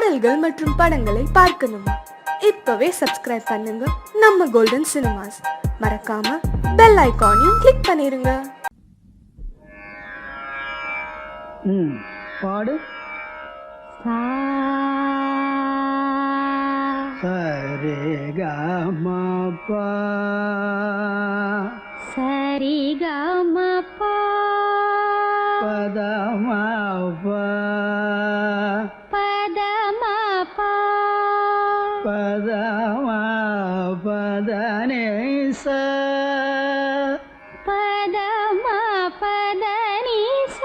பாடல்கள் மற்றும் படங்களை பார்க்கணுமா? இப்பவே சப்ஸ்கிரைப் பண்ணுங்க நம்ம கோல்டன் சினிமாஸ். மறக்காம பெல் ஐகானையும் கிளிக் பண்ணிருங்க. பாடு. சரி கமபா சரி கமபா பதமபா பதமபா பதம பதனேச பதம பதனிச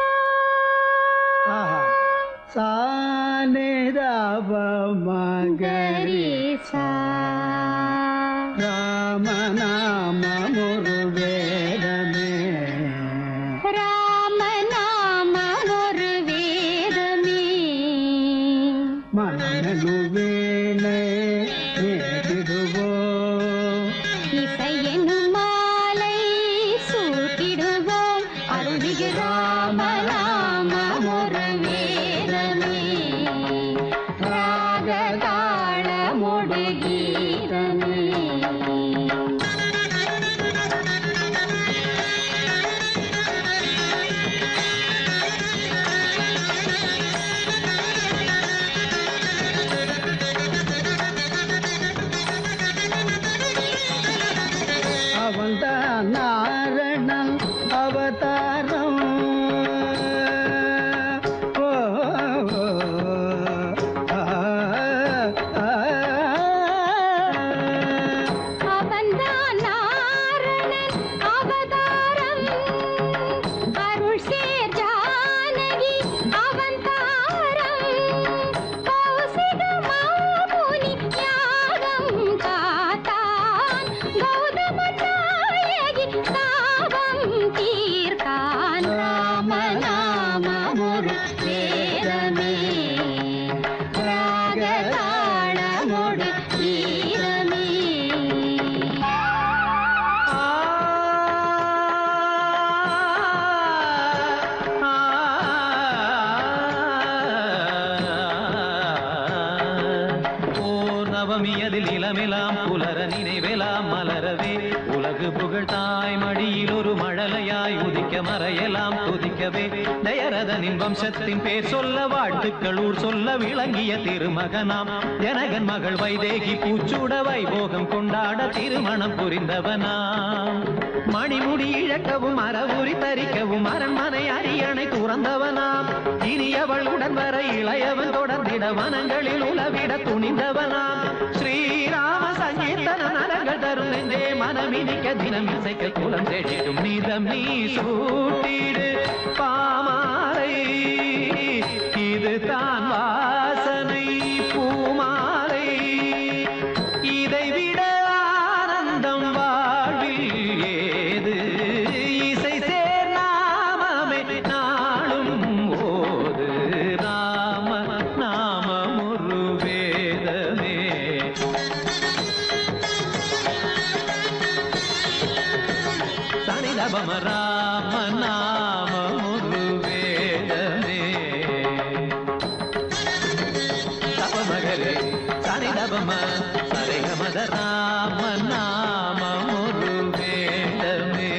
சானிதப மகரிச ராம நாம முருவேதமே ராம நாம ஒரு வேதமே மனநலுவேனை ஏகிடுவோ இசையெனும் மாலை சூட்டிடுவோம் அருள்மிகு ராம நாம ஒரு வேதமே ராகதாளமொடு கீதமே. அவன்தான் நாரணன் அவதாரம். ஓ, அவன்தான் நாரணன் அவதாரம் அருள் சேர் ஜானகி அவதாரம் கௌசிக மாமுனி யாகம் காத்தான் கௌதம நாயகி தாபம் தீர்த்தான் ராம நாம ஒரு வேதமே ராகதாளமொடு கீதமே. நவமியதில் இளமெலாம் புலர நினைவெலாம் மலரவே உலகு புகழ் தாய் மடியில் ஒரு மழலையாய் உதிக்க மறையெல்லாம் துதிக்கவே தயரதனின் வம்சத்தின் பேர் சொல்ல வாழ்த்துக்கள் ஊர் சொல்ல விளங்கிய திருமகனாம் ஜனகன் மகள் வைதேகி பூச்சூட வைபோகம் கொண்டாட திருமணம் புரிந்தவனாம் மணிமுடி இழக்கவும் அறவுரி தரிக்கவும் அரண்மனை அரியணை துறந்தவனாம் இனியவள் உடன் வர இளையவன் தொடர்ந்திட வனங்களில் உலவிட துணிந்தவனாம் ஸ்ரீராம சங்கீர்த்தன நரங்கள் தரும் நெஞ்சே மனமினிக்க தினம் இசைக்க குலம் தேடிடும் நீதம் நீ சூட்டிடு பாமாலை இது தான் வாசனை பூமாலை இதை விட ஆனந்தம் வாழ்வில் ஏது இசை சேர் நாமமே நாளும் ஓது ராம நாமம் ஒரு வேதமே. சனிதபம ராம நாமம் ஒரு வேதமே தபமகரே சனிதபம சரிகமத ராம நாமம் ஒரு வேதமே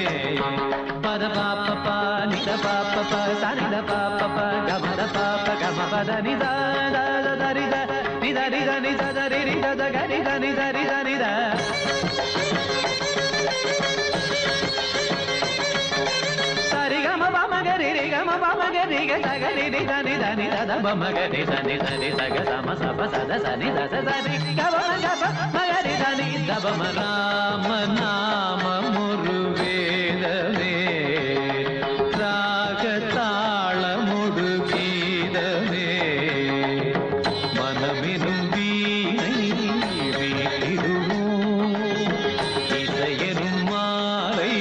பத பாப்ப நித பாப்ப சனித பாப்ப கமத பாப்ப கமபத நித தரித நித நித நித தரி நித கரித நித நித நித சரிகம பமகரி ரிகம பமகரி கசகரி நித நித நித பமகரி சனி சனி சக சம சப சத சனி தச சரி கவன கப மகரி சனி தபம ராம நாம ஒரு வேதமே ராகதாளமொடு கீதமே மனமெனும் வீணை வீட்டிடுவோம் இசையெனும் மாலை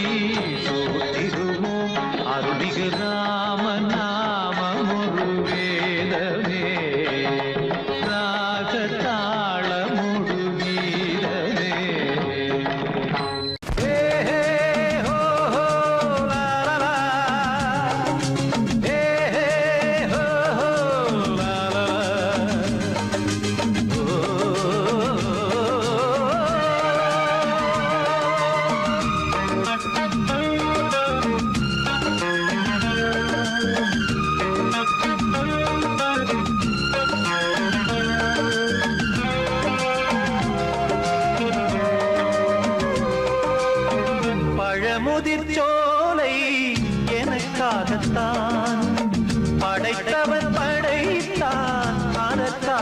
சூட்டிடுவோம் அருள்மிகு ராம நாமம் ஒரு வேதமே ராகதாளமொடு கீதமே.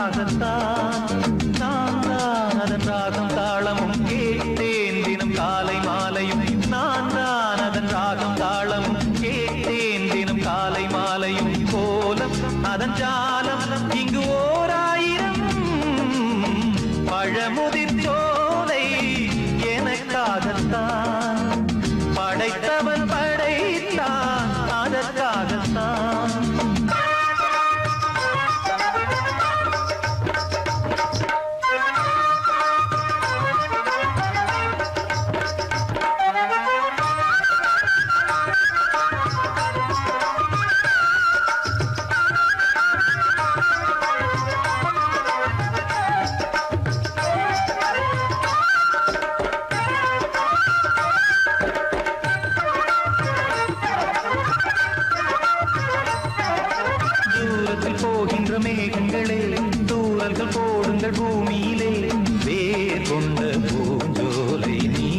எனக்காகத்தான் நான் தான் அதன் ராகம் தாளமும் கேட்டேன் தினம் காலை மாலையும் நான் தான் அதன் ராகம் தாளமும் கேட்டேன் தினம் காலை மாலையும் கோலம் அதன் ஜாலம் இங்கு ஓர் ஆயிரம் பழமுதிர் சோலை எனக்காகத்தான் படைத்தவன் படைத்தான் அதற்காகத்தான் போகின்ற மேகங்களே தூரல்கள் போடுங்கள் பூமியிலே வேர் கொண்ட பூஞ்சோலை நீ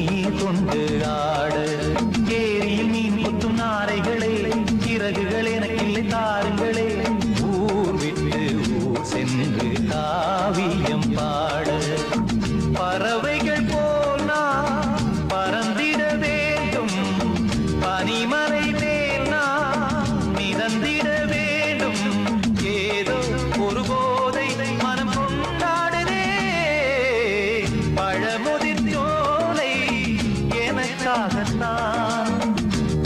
கொண்டு ஆட ஏரியில் மீன் முத்தும் நாரைகளே இறகுகள் எனக்கில்லை தாருங்களே ஊர் விட்டு ஊர் சென்று காவியம் பாட பறவைகள் போல் நான் பறந்திட வேண்டும் பனிமலை மேல் நான் மிதந்திட வேண்டும் ஏதோ ஒரு போதை மனம் கொண்டாடுதே பழமுதிர் சோலை எனக்காகத்தான்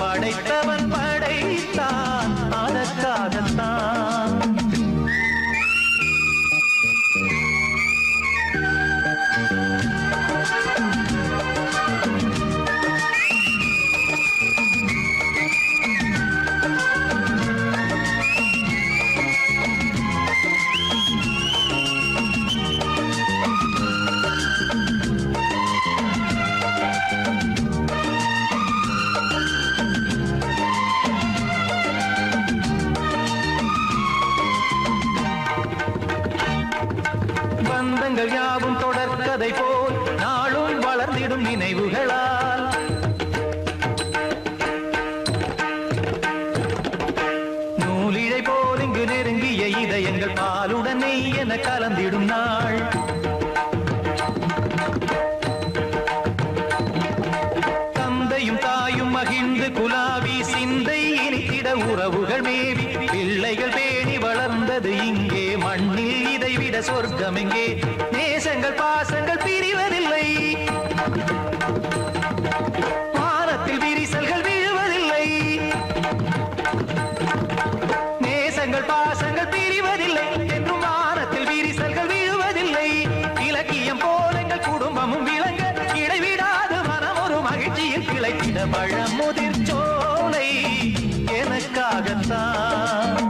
படைத்தவன் படைத்தான் அதற்காகத்தான் பந்தங்கள் யாவும் தொடர்கதை போல் நாளும் வளர்ந்திடும் நினைவுகளால் நூலிழை போல் இங்கு நெருங்கிய இதயங்கள் பாலுடன் நெய் என கலந்திடும் நாள் தந்தையும் தாயும் மகிழ்ந்து குலாவி சிந்தை இனித்திட உறவுகள் மேவி பிள்ளைகள் பேணி வளர்ந்தது இங்கே மண்ணில் இதைவிட சொர்க்கம் எங்கே நேசங்கள் பாசங்கள் பிரிவதில்லை வானத்தில் விரிசல்கள் விழுவதில்லை நேசங்கள் பாசங்கள் பிரிவதில்லை என்றும் வானத்தில் விரிசல்கள் விழுவதில்லை இலக்கியம் போல எங்கள் குடும்பமும் விளங்க இடைவிடாது மனம் ஒரு மகிழ்ச்சியில் கிளைத்திட பழமுதிர் சோலை எனக்காகத்தான்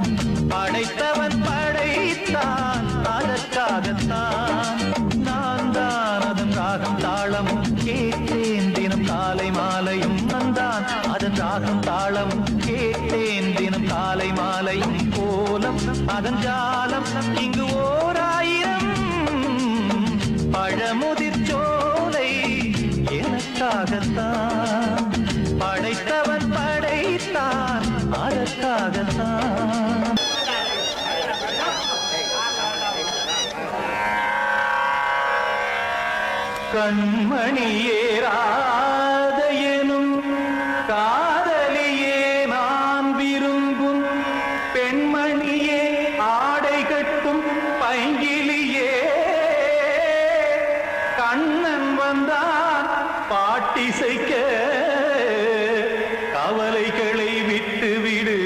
படைத்தவன் படைத்தான் அதற்காகத்தான் நான் தான் அதன் ராகம் தாளமும் கேட்டேன் தினம் காலை மாலையும் நந்தான் அதன் ராகம் தாளமும் கேட்டேன் தினம் காலை மாலையும் கோலம் அதன் ஜாலம் இங்கு ஓர் ஆயிரம் பழமுதிர் சோலை எனக்காகத்தான் படைத்தவன் படைத்தான் அதற்காகத்தான் கண்மணியேராத எனும் காதலியே நான் விரும்பும் பெண்மணியே ஆடை கட்டும் பைங்கிலியே கண்ணன் வந்தான் பாட்டிசைக்க கவலைகளை விட்டுவிடு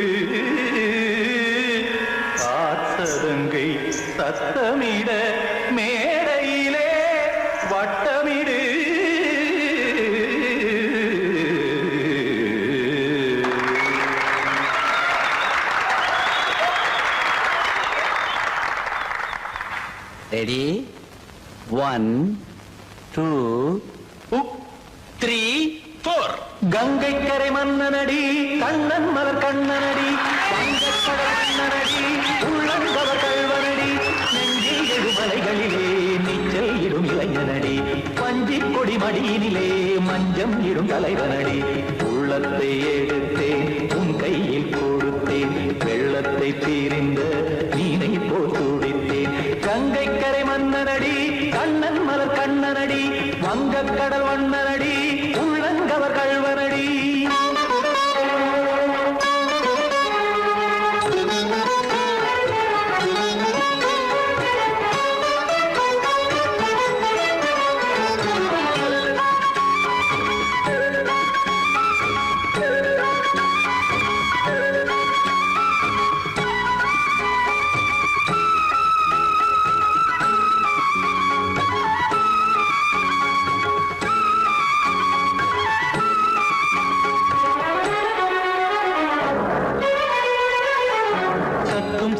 காத்ததங்கை சத்தமிட மேடையிலே வட்டமிடு ரெடி 1 2 3 4 கங்கை கரை மன்னனடி கண்ணன் மலர் கண்ணனடி வங்கக்கடல் மன்னனடி உள்ளங்கவர் கல்வனடி நெஞ்சில் எழுமலைகளிலே நீச்சல் இடும் இளைஞனடி பஞ்சி கொடி மடியினிலே மஞ்சம் இடும் தலைவனடி உள்ளத்தை எடுத்தேன் உன் கையில் கொடுத்தேன் வெள்ளத்தை தீரிந்த மீனை போல் துடித்தேன் கங்கை வங்கக்கடல் வண்ணனடி உள்ளங்கவர் கழ்வனடி.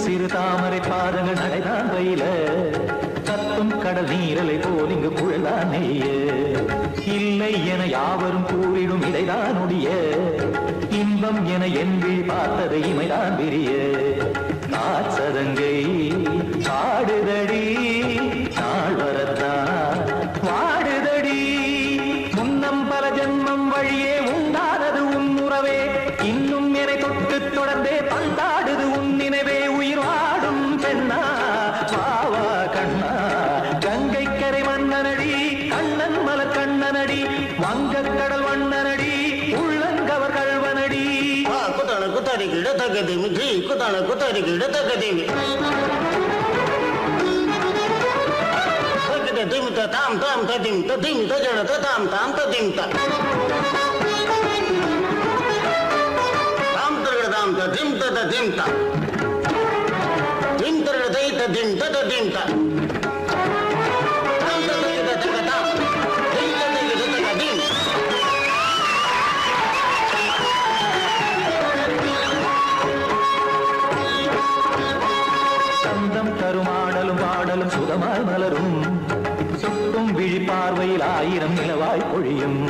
சிறு தாமரை பாதங்கள் நடைதான் பயில கத்தும் கடல் நீரலை போல் இங்கு புழலாம் நெய்ய. இல்லை என யாவரும் கூறிடும் இடைதான் ஒடிய இன்பம் என என் விழி பார்த்தது இமைதான் விரிய. காற்சதங்கை பாடுதடி நாள் வரத்தான் வாடுதடி. முன்னம் பல ஜென்மம் வழியே உண்டானது உன் உறவே இன்னும் என்னை தொட்டு தொடர்ந்தே பந்தாடுது உன் நினைவே. உயிர் வாடும் பெண்ணா வாவா கண்ணா கங்கை கரை மன்னனடி கண்ணன் மலர் கண்ணனடி வங்கக்கடல் வண்ணனடி உள்ளங்கவர் கழ்வனடி. குத்தான குத்தாடி கிட தகதிமி ஜி குத்தான குத்தாடி கிட தகதிமி திமித தாம் தாம் ததிம் ததிம் தஜன தாம் தாம் ததிம் தாம் தாம் ததிம் ததிம் தாம் திம் தரதை ததிம் ததிம் தாம் தாம் ததிம் ததிம் தாம் திம் ததிம் ததிம். சந்தம் தருமாடலும் பாடலும் சுகமாய் மலரும் சுட்டும் விழி பார்வையில் ஆயிரம் நிலவாய் பொழியும்.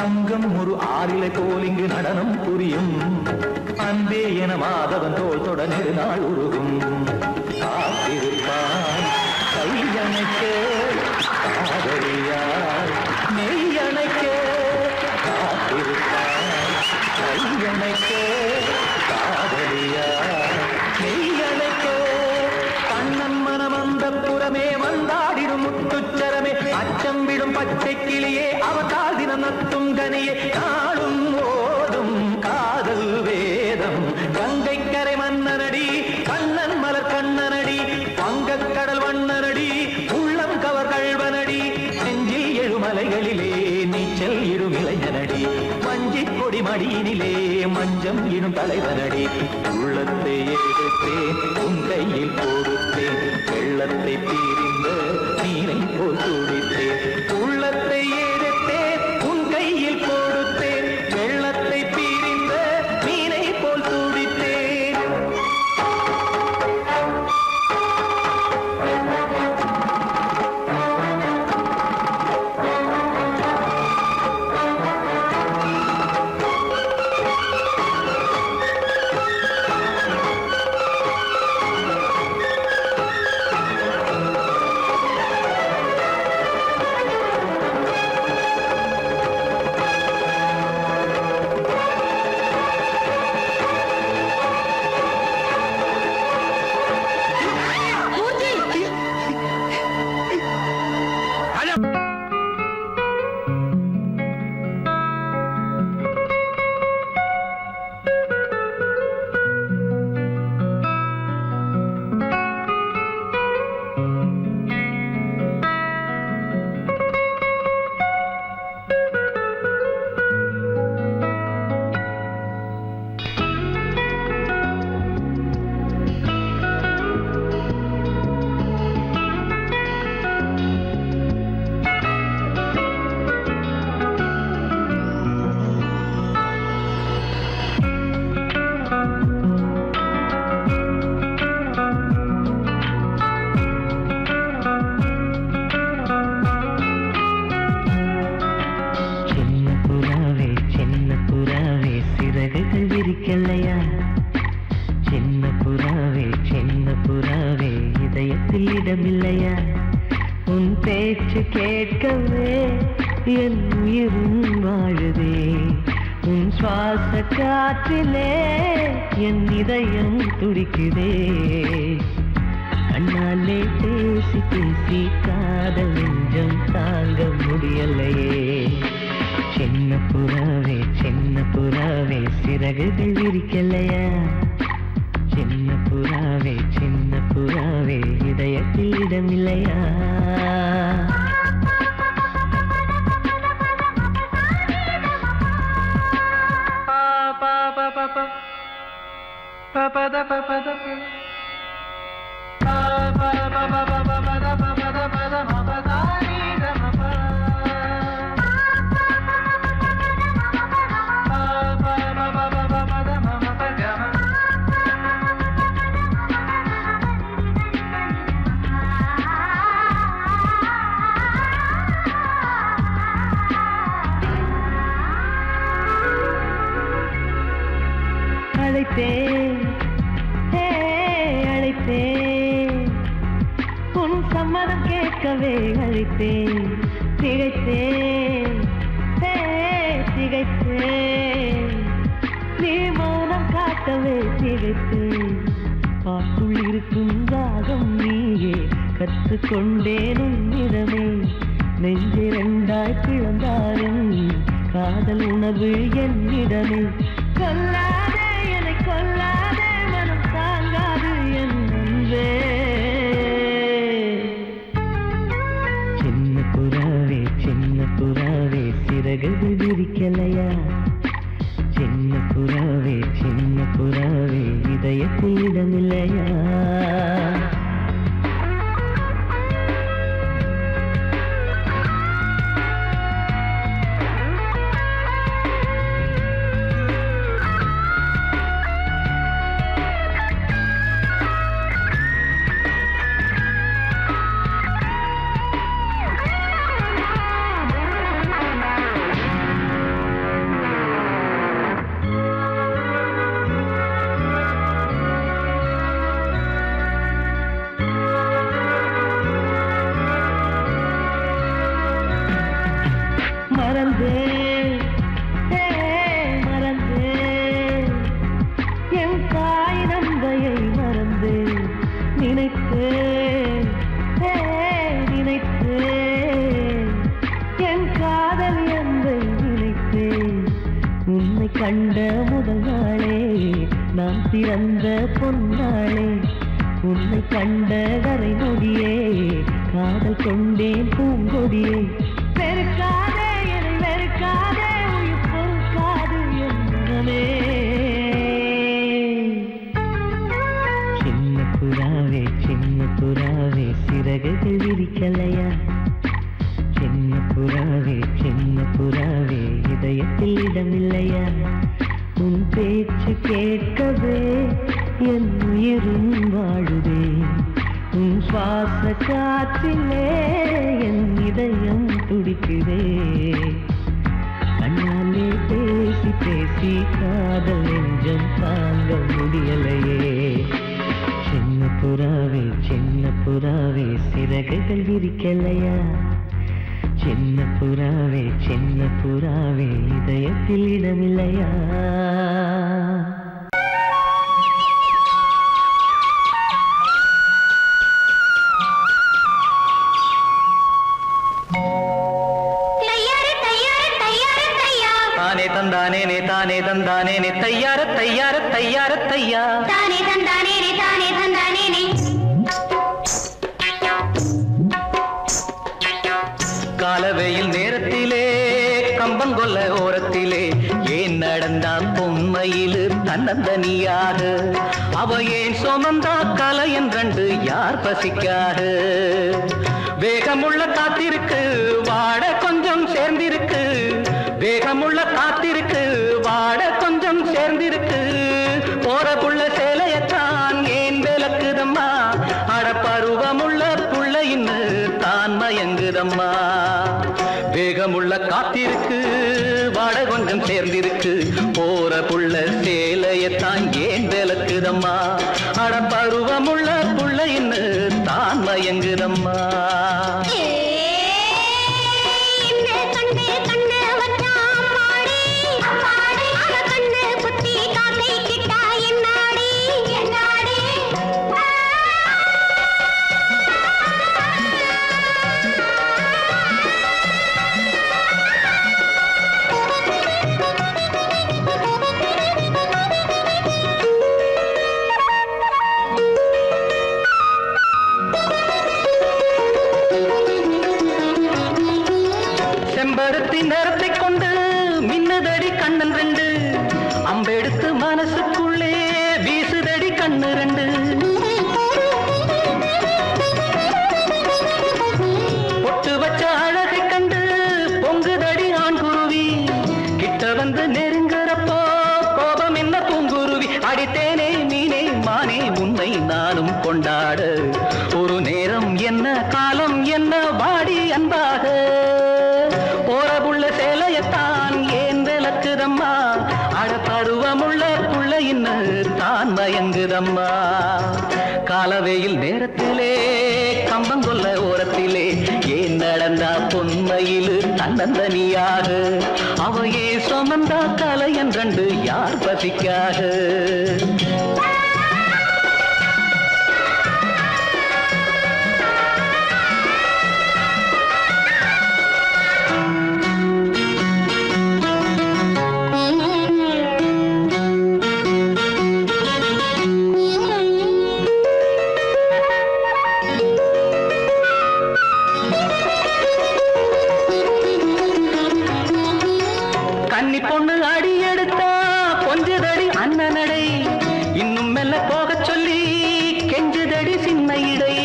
அங்கம் ஒரு ஆறிலை போல் இங்கு நடனம் புரியும். அன்பே என மாதவன் தோல் தொட நெடுநாள் உருகும். காத்திருப்பான் கையணைக்க காதலியார் நெய்யணைக்க. காத்திருப்பான் கையணைக்க காதலியார் நெய்யணைக்க. கண்ணன் மனம் அந்த புறமே வந்தாடிடும் முத்துச்சரமே அச்சம் விடும் பச்சை கிளியே அவதால் தினம் நத்தும் கனியே. நாளும் ஓடும் காதல் வேதம் கங்கை கரை மன்னனடி கண்ணன் மலர் கண்ணனடி வங்கக்கடல் வண்ணனடி உள்ளம் கவர் கழ்வனடி. நெஞ்சில் எழுமலைகளிலே நீச்சல் இடும் இளைஞனடி வஞ்சி கொடி மடியினிலே மஞ்சம் இடும் தலைவனடி. உள்ளத்தை எடுத்தேன் உன் கையில் கொடுத்தேன் வெள்ளத்தை தீரிந்த நீரை போல் துடித்தேன். உள்ளத்தை எடுத்தேன் உன் கையில் கொடுத்தேன் வெள்ளத்தை பீரிந்த மீனை போல் துடித்தேன். பிடிக்கலையா? சின்ன புறாவே இதயத்தில் இடமில்லையா? உன் பேச்சு கேட்கவே என் உயிரும் வாழுதே. உன் சுவாச காற்றிலே என் இதயம் துடிக்குதே. கண்ணாலே பேசி பேசி காதல் நெஞ்சம் தாங்க முடியலை. சிறகுகள் விரிக்கலையா சின்ன புறாவே இதயத்தில் இடமில்லையா அழைத்தேன் உன் சம்மதம் கேட்கவே அழைத்தேன் திகைத்தேன் நீ மௌனம் காட்டவே திகைத்தேன் பாட்டுள் இருக்கும் ராகம் நீயே கற்றுக்கொண்டேன் உன்னிடமே நெஞ்சிரண்டாய் பிளந்தாலும் காதல் உணவு என்னிடமே கொல்லாதே என்னை கொல்லாதே மனம் தாங்காது என் அன்பே சின்ன புறாவே சிறகுகள் விரிக்கலையா சின்ன புறாவே இதயத்தில் இடமில்லையா மறந்தேன் என் தாய் நந்தையை மறந்தேன் நினைத்தேன் என் காதல் என்பை நினைத்தேன் உன்னை கண்ட முதல் நாளே நான் பிறந்த பொன்னாளே உன்னை கண்ட வரை நொடியே காதல் கொண்டேன் பூங்கொடியே வெறுக்காதே என்னை வெறுக்காதே உயிர் பொறுக்காது என் மனமே சின்ன புறாவே சிறகுகள் விரிக்கலையா சின்ன புறாவே இதயத்தில் இடமில்லையா உன் பேச்சு கேட்கவே என் உயிரும் வாழுதே உன் சுவாச காற்றிலே என் இதயம் துடிக்குதே கண்ணாலே பேசி காதல் நெஞ்சம் தாங்க முடியலையே சின்ன புறாவே சிறகுகள் விரிக்கலையா சின்ன புறாவே இதயத்தில் இடமில்லையா தானே தந்தானே தையார தையா தானே தந்தானே காலவேயில் நேரத்திலே கம்பங்கொல்ல ஓரத்திலே ஏன் நடந்தான் பொம்மையிலு தன்னந்தனியாக அவ ஏன் சுமந்தா கலை என்றண்டு யார் பசிக்காக வேகமுள்ள காத்திருக்கு வாட கொஞ்சம் சேர்ந்திருக்கு வேகமுள்ள காத்திருக்கு வாட கொஞ்சம் சேர்ந்திருக்கு போற புள்ள சேலையத்தான் ஏன் விளக்குதம்மா அடப்பருவமுள்ள புள்ளையின்னு தான் மயங்குதம்மா வேகமுள்ள காத்திருக்கு வாட கொஞ்சம் சேர்ந்திருக்கு போற புள்ள சேலையத்தான் ஏன் விளக்குதம்மா அடப்பருவமுள்ள புள்ளையின்னு தான் மயங்குதம்மா செம்பருத்தி நிறத்தை கொண்டு மின்னுதடி கண்ணன் ரெண்டு அம்பெடுத்து மனசுக்குள்ளே வீசுதடி கண்ணு ரெண்டு பொட்டு வச்ச அழகை கண்டு பொங்குதடி ஆண் குருவி கிட்ட வந்து நெருங்குறப்போ கோபம் என்ன பூங்குருவி அடித்தேனே மீனே மானே உன்னை நானும் கொண்டாட ஒரு நேரம் என்ன காலம் என்ன வாடி அன்பாக போறபுள்ள சேலையத்தான் ஏன் விளக்குதம்மா அட பருவமுள்ள புள்ள இன்னு தான் மயங்குதம்மா காலவேயில் நேரத்திலே கம்பங்கொல்ல ஓரத்திலே ஏன் நடந்தா பொன்மையிலு தன்னந்தனியாக அவையே சுமந்தா கலையன் ரெண்டு யார் பசிக்காக கன்னி பொண்ணு அடி எடுத்தா கொஞ்சதடி அண்ணனடை இன்னும் மெல்ல போக சொல்லி கெஞ்சுதடி சின்ன இடை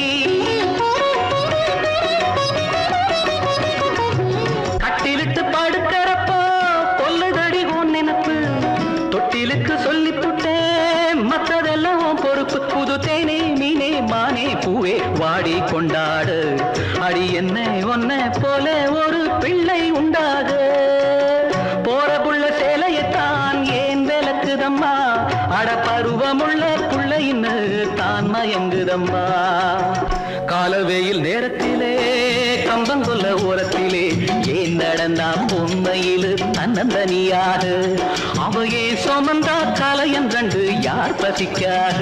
கட்டிலிட்டு படுக்கிறப்போ கொல்லுதடி உன் நினப்பு தொட்டிலுக்கு சொல்லி புட்டேன் மற்றதெல்லாம் பொறுப்பு புது தேனே மீனே மானே பூவே வாடி கொண்டாடு அடி என்ன ஒன்ன போல ஒரு பிள்ளை உண்டாக போற புள்ள சேலையத்தான் ஏன் விளக்குதம்மா அட பருவமுள்ள புள்ளைன்னு தான் மயங்குதம்மா காலவேயில் நேரத்திலே கம்பங்கொல்ல ஓரத்திலே ஏன் நடந்தா பொன்மையிலு தன்னந்தனியாக அவையே சுமந்தா கலையன் ரெண்டு யார் பசிக்காக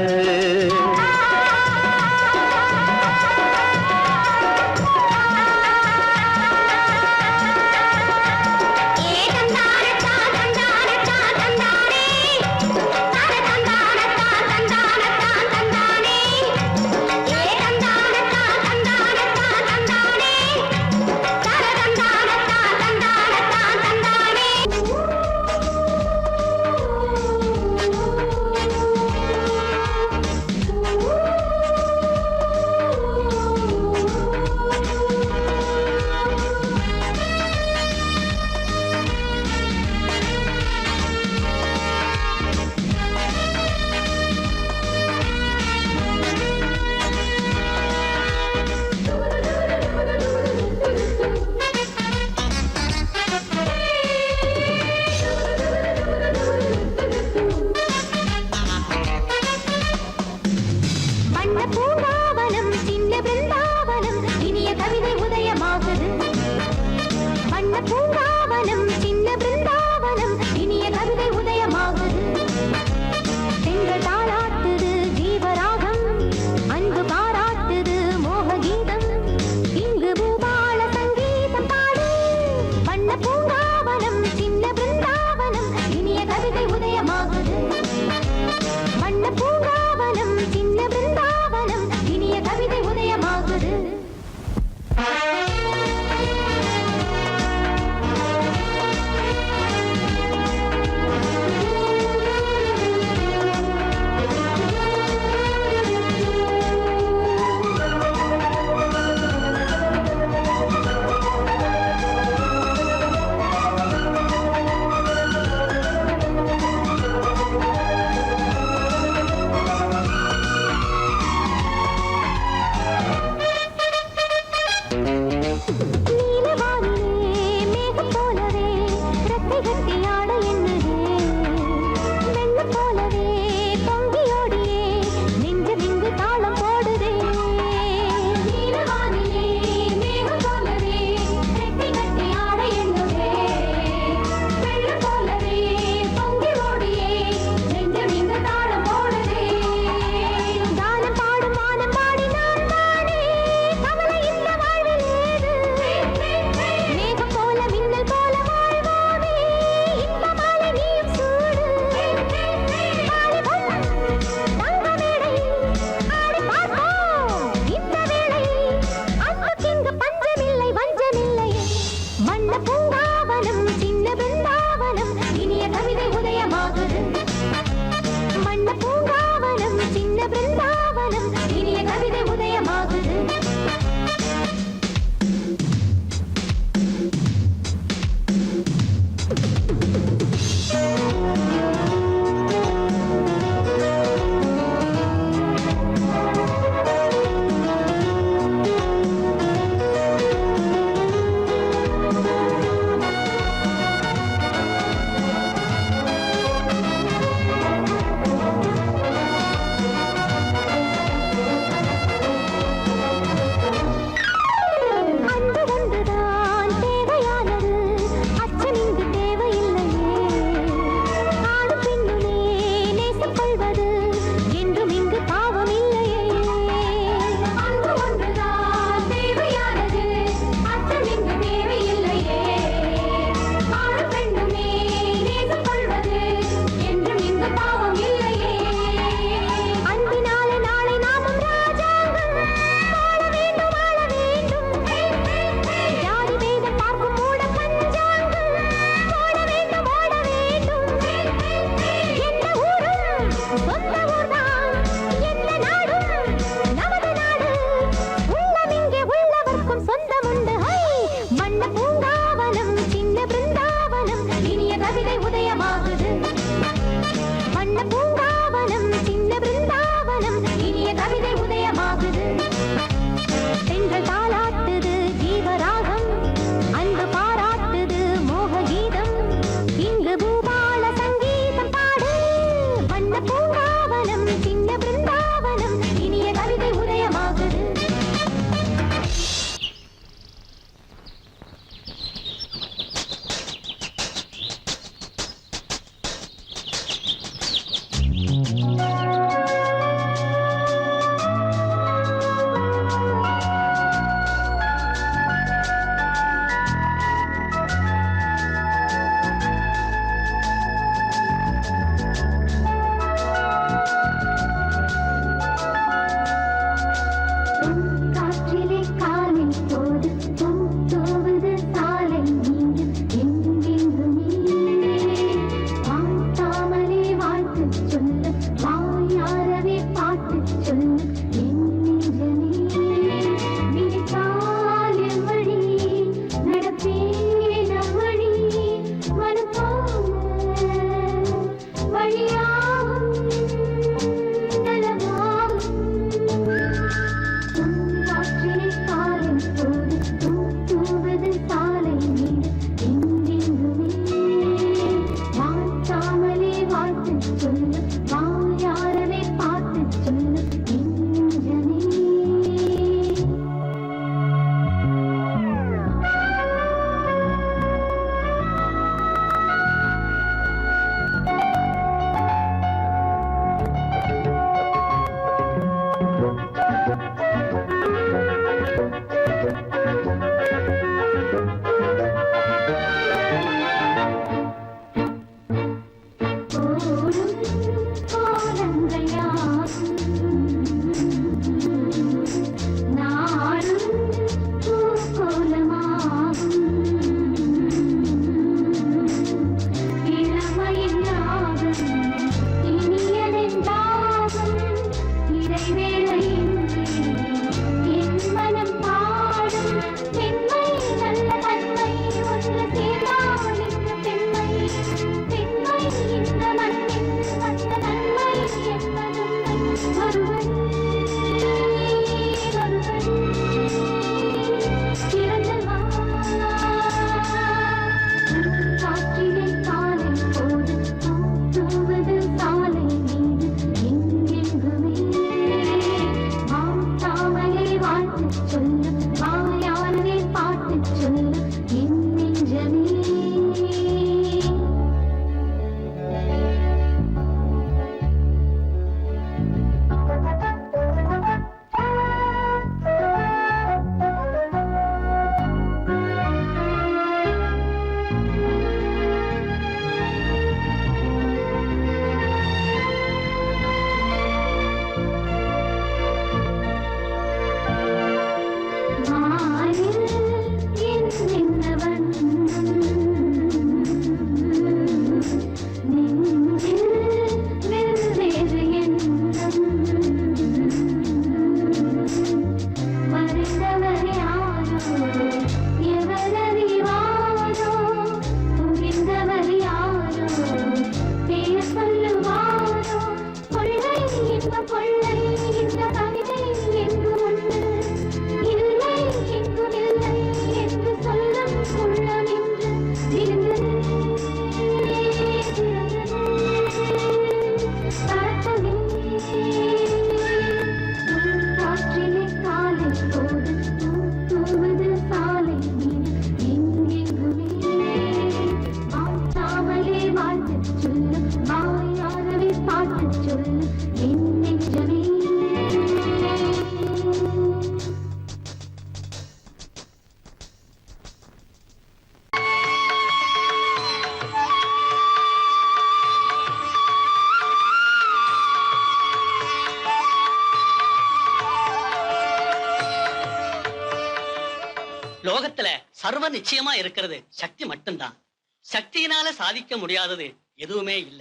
லோகத்துல சர்வ நிச்சயமா இருக்கிறது சக்தி மட்டும்தான். சக்தியினால சாதிக்க முடியாதது எதுவுமே இல்ல.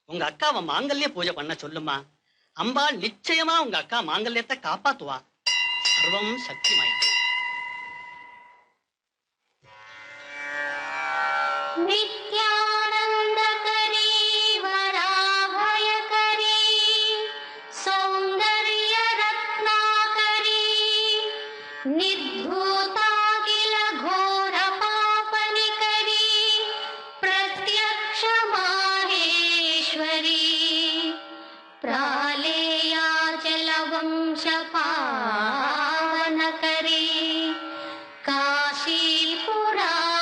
உங்க அக்காவை மாங்கல்ய பூஜை பண்ண சொல்லுமா. அம்பாள் நிச்சயமா உங்க அக்கா மாங்கல்யத்தை காப்பாத்துவா. சர்வம் சக்திமயம். नित्यानन्दकरी वराभयकरी सौन्दर्यरत्नाकरी निर्धूताखिल घोरपापनिकरी प्रत्यक्ष माहेश्वरी प्रालेयाचलवंशपावनकरी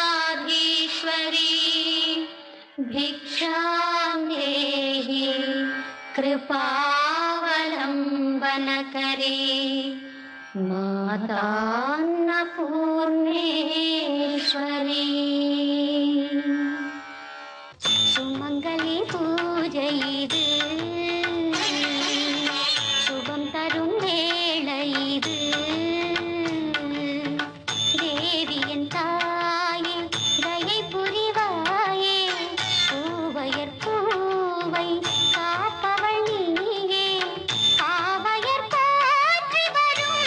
काशीपुराधीश्वरी भिक्षां देहि कृपावलम्बनकरी मातान्नपूर्णेश्वरी सुमङ्गली पूजै இது சுபம் தரும் வேளை இது தேவியன் தாயே தயை புரிவாயே பூவையர் பூவை காப்பவள் நீயே ஆவையர் போற்றி வரும்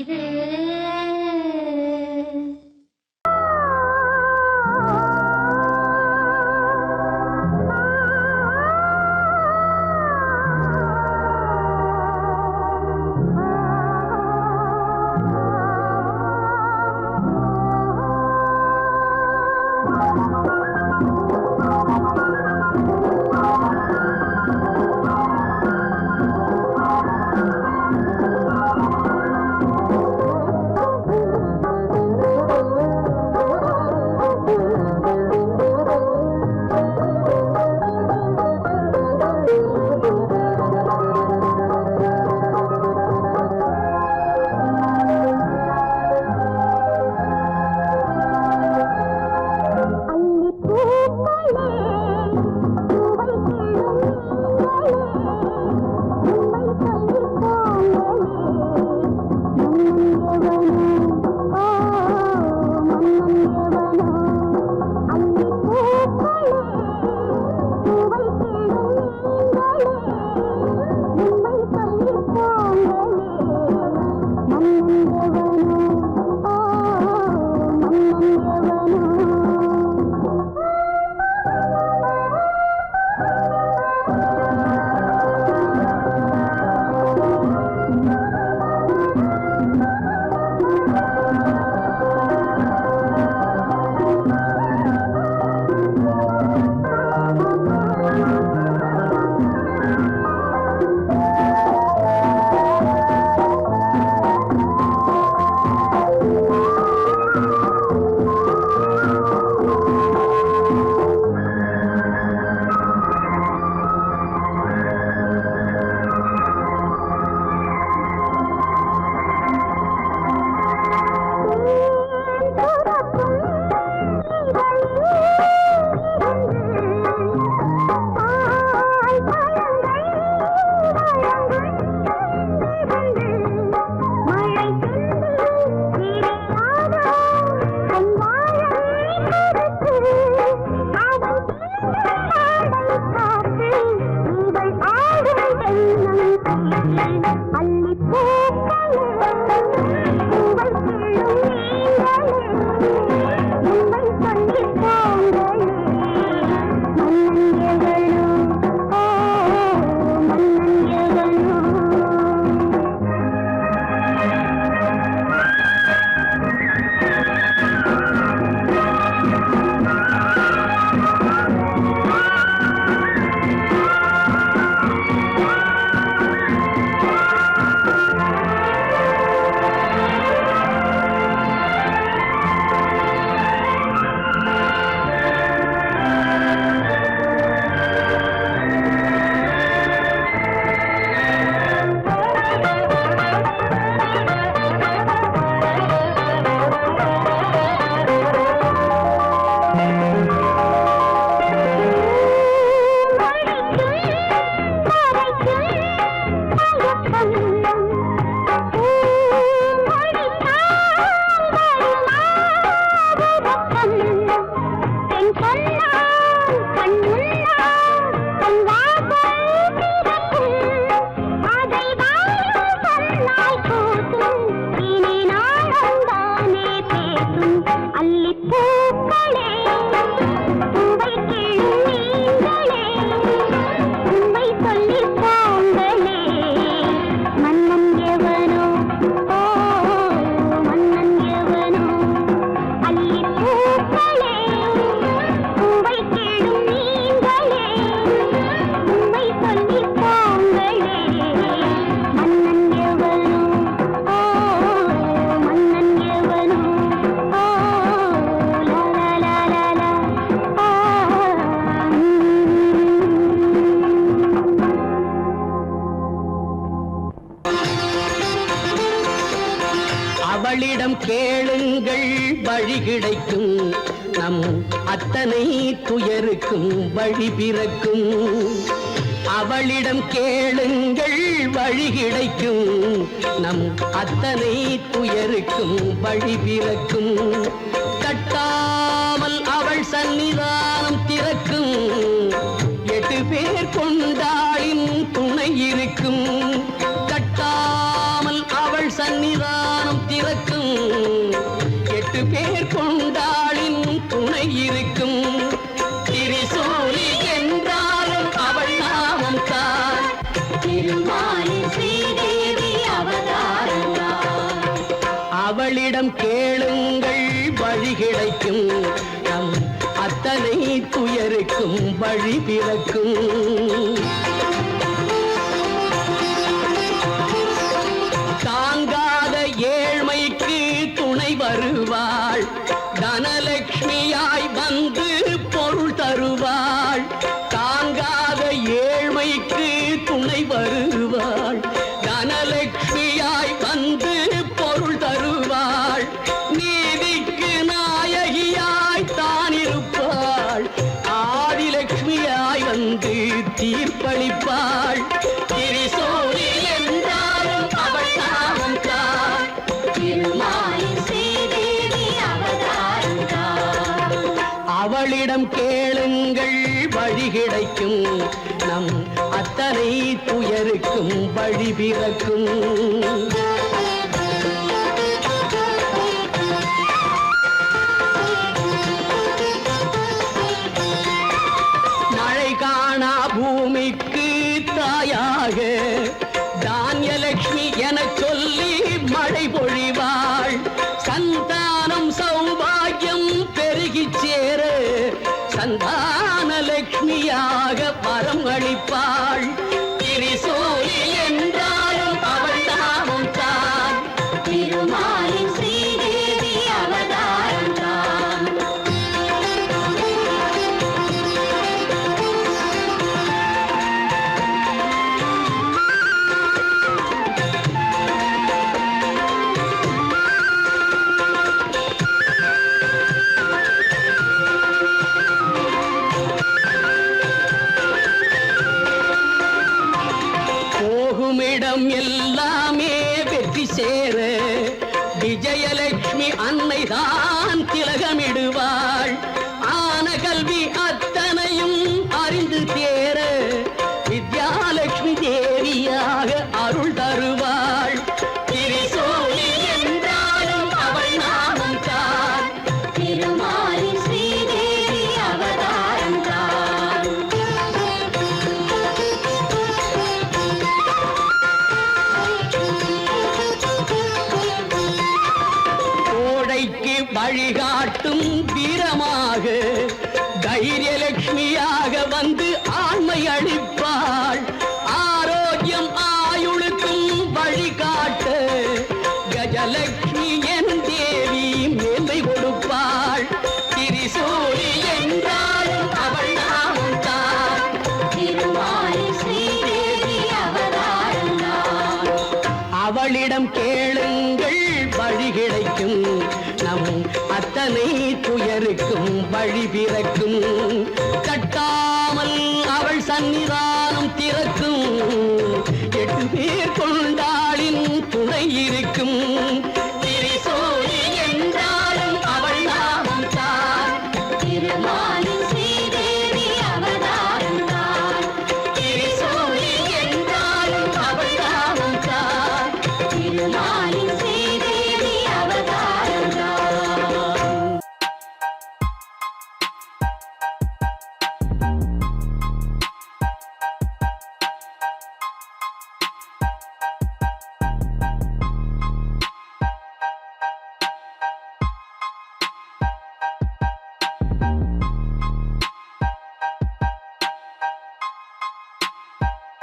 இது அவளிடம் கேளுங்கள் வழி கிடைக்கும், நம் அத்தனை துயருக்கும் வழி பிறக்கும். அவளிடம் கேளுங்கள் வழி கிடைக்கும், நம் அத்தனை துயருக்கும் வழி பிறக்கும். தட்டாமல் அவள் சன்னிதானம் திறக்கும், 8 பேர் கொண்டாளின் துணை இருக்கும். தட்டாமல் அவள் சன்னிதானம் துயருக்கும் வழி பிறக்கும். தாங்காத ஏழ்மைக்கு துணை வருவாள், தனலட்சுமியாய் வந்து பொருள் தருவாள். தாங்காத ஏழ்மைக்கு துணை வருவாள், தனலட்சுமியாய் வந்து பொருள் தருவாள். நீதிக்கு நாயகியாய் தான் இருப்பாள், ஆதிலட்சுமியாய் வந்து தீர்ப்பளிப்பாள். திரிசூலி என்றாலும் அவள் நாமம் தான், திருமாலின் ஸ்ரீதேவி அவதாரம் தான். அவளிடம் கேளுங்கள் வழி கிடைக்கும், நம் அத்தனை துயருக்கும் வழி பிறக்கும். மழை காணா பூமிக்கு தாயாக தானியலட்சுமி எனச் சொல்லி மழை பொழிவாள். சந்தானம் சௌபாகியம் பெருகிச் சேர சந்தான லட்சுமியாக வரம் அளிப்பாள். திரிசூலி என்றாலும் அவள் நாமம் தான், திருமாலின் ஸ்ரீதேவி அவதாரம் தான். போகுமிடம் எல்லாமே வெற்றி சேர விஜயலட்சுமி அன்னைதான் திலகமிடுவாள். ஆன கல்வி அத்தனையும் அறிந்து தேர வித்யாலட்சுமி தேவியாக அருள் தருவாள். திரிசூலி என்றாலும் அவள் நாமம் தான், திருமாலின் ஸ்ரீதேவி அவதாரம் தான். கோடைக்கு வழிகாட்டும் வீரமாக தைரியலட்சுமியாக வந்து ஆண்மை அளிப்பாள். ஆரோக்கியம் ஆயுளுக்கும் வழிகாட்ட கஜலட்சுமி என் தேவி மேன்மை கொடுப்பாள். திரிசூலி என்றாலும் அவள் நாமம் தான், திருமாலின் ஸ்ரீதேவி அவதாரம் தான். அவளிடம் கேளுங்கள் வழி கிடைக்கும், நம் அத்தனை துயருக்கும் வழி பிறக்கும். தட்டாமல் அவள் சந்நிதானம்